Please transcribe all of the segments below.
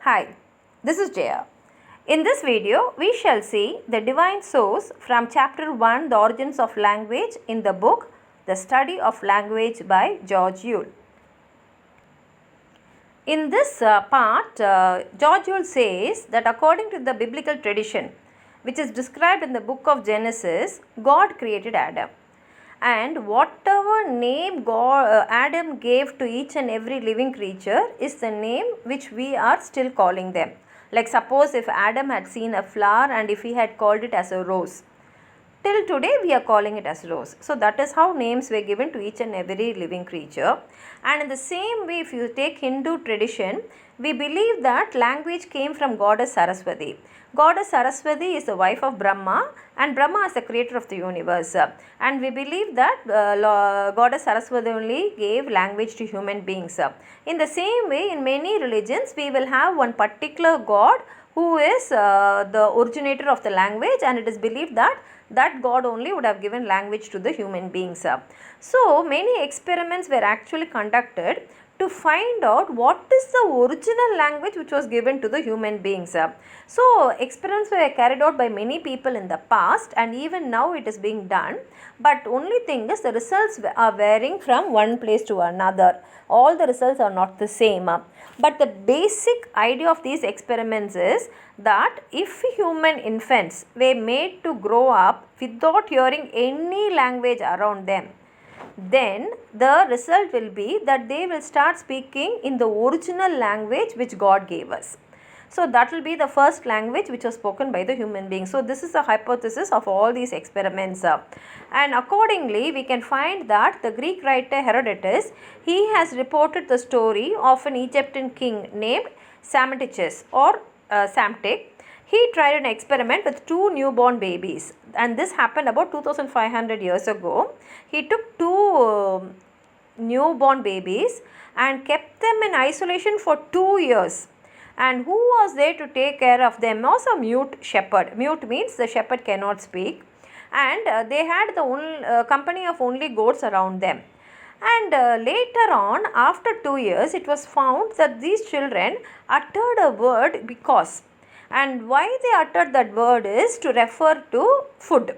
Hi, this is Jaya. In this video, we shall see the divine source from chapter 1, The Origins of Language, in the book The Study of Language by George Yule. In this part, George Yule says that according to the biblical tradition, which is described in the book of Genesis, God created Adam. And whatever name Adam gave to each and every living creature is the name which we are still calling them. Like suppose if Adam had seen a flower and if he had called it as a rose, till today we are calling it as rose. So that is how names were given to each and every living creature. And in the same way, if you take Hindu tradition, we believe that language came from goddess Saraswati. Goddess Saraswati is the wife of Brahma, and Brahma is the creator of the universe. And we believe that goddess Saraswati only gave language to human beings. In the same way, in many religions, we will have one particular god who is the originator of the language, and it is believed that God only would have given language to the human beings. So many experiments were actually conducted to find out what is the original language which was given to the human beings. So experiments were carried out by many people in the past, and even now it is being done, but only thing is the results are varying from one place to another. All the results are not the same. But the basic idea of these experiments is that if human infants were made to grow up without hearing any language around them, then the result will be that they will start speaking in the original language which God gave us. So that will be the first language which was spoken by the human being. So this is the hypothesis of all these experiments. And accordingly, we can find that the Greek writer Herodotus, he has reported the story of an Egyptian king named Psammetichus or Psamtik. He tried an experiment with two newborn babies, and this happened about 2500 years ago. He took two newborn babies and kept them in isolation for 2 years. And who was there to take care of them was a mute shepherd. Mute means the shepherd cannot speak, and they had the company of only goats around them. And later on, after 2 years, it was found that these children uttered a word because. And why they uttered that word is to refer to food.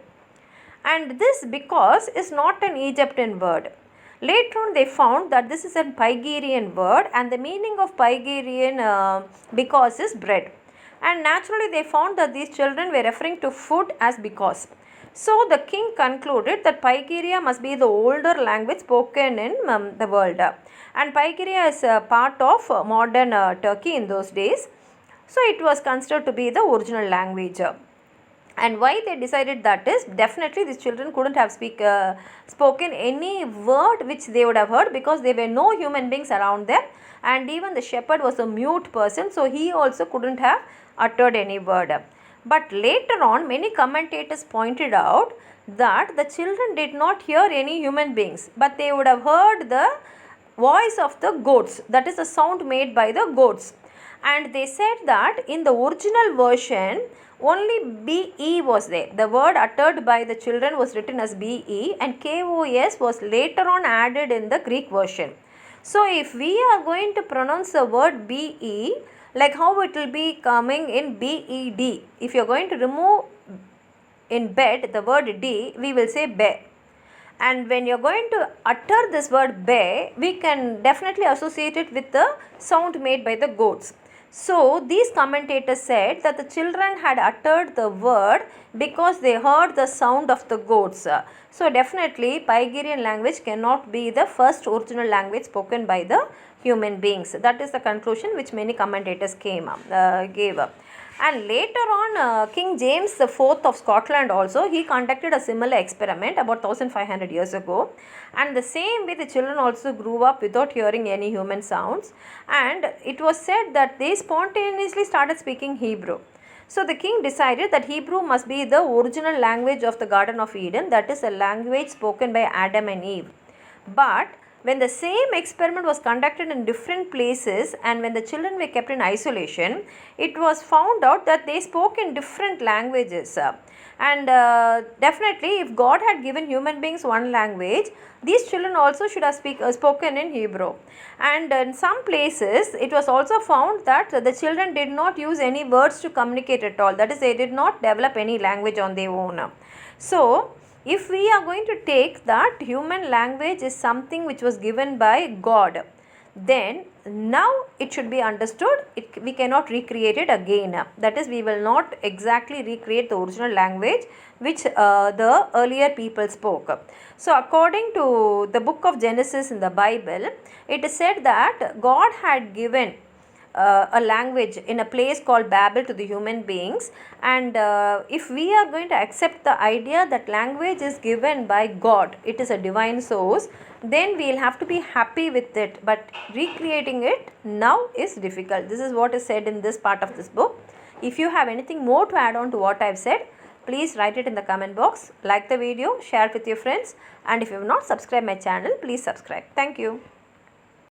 And this because is not an Egyptian word. Later on, they found that this is a Pygiarian word, and the meaning of Pygiarian because is bread. And naturally, they found that these children were referring to food as because. So the king concluded that Pygiria must be the older language spoken in the world. And Pygiria is a part of modern Turkey in those days. So it was considered to be the original language. And why they decided that is, definitely these children couldn't have spoken any word which they would have heard, because there were no human beings around them, and even the shepherd was a mute person, so he also couldn't have uttered any word. But later on, many commentators pointed out that the children did not hear any human beings, but they would have heard the voice of the goats, that is the sound made by the goats. And they said that in the original version, only BE was there. The word uttered by the children was written as BE, and KOS was later on added in the Greek version. So if we are going to pronounce the word BE, like how it will be coming in BED. If you are going to remove in bed the word D, we will say be. And when you are going to utter this word be, we can definitely associate it with the sound made by the goats. So these commentators said that the children had uttered the word because they heard the sound of the goats. So definitely Pygiarian language cannot be the first original language spoken by the human beings. That is the conclusion which many commentators gave up. And later on, King James IV of Scotland also, he conducted a similar experiment about 1500 years ago. And the same way, the children also grew up without hearing any human sounds. And it was said that they spontaneously started speaking Hebrew. So the king decided that Hebrew must be the original language of the Garden of Eden, that is a language spoken by Adam and Eve. But when the same experiment was conducted in different places and when the children were kept in isolation, it was found out that they spoke in different languages. And definitely, if God had given human beings one language, these children also should have spoken in Hebrew. And in some places, it was also found that the children did not use any words to communicate at all. That is, they did not develop any language on their own. So, if we are going to take that human language is something which was given by God, then now it should be understood we cannot recreate it again. That is, we will not exactly recreate the original language which the earlier people spoke. So according to the book of Genesis in the Bible, it is said that God had given a language in a place called Babel to the human beings, and if we are going to accept the idea that language is given by God, it is a divine source, then we will have to be happy with it, but recreating it now is difficult. This is what is said in this part of this book. If you have anything more to add on to what I have said, please write it in the comment box, like the video, share it with your friends, and if you have not subscribed my channel, please subscribe. Thank you.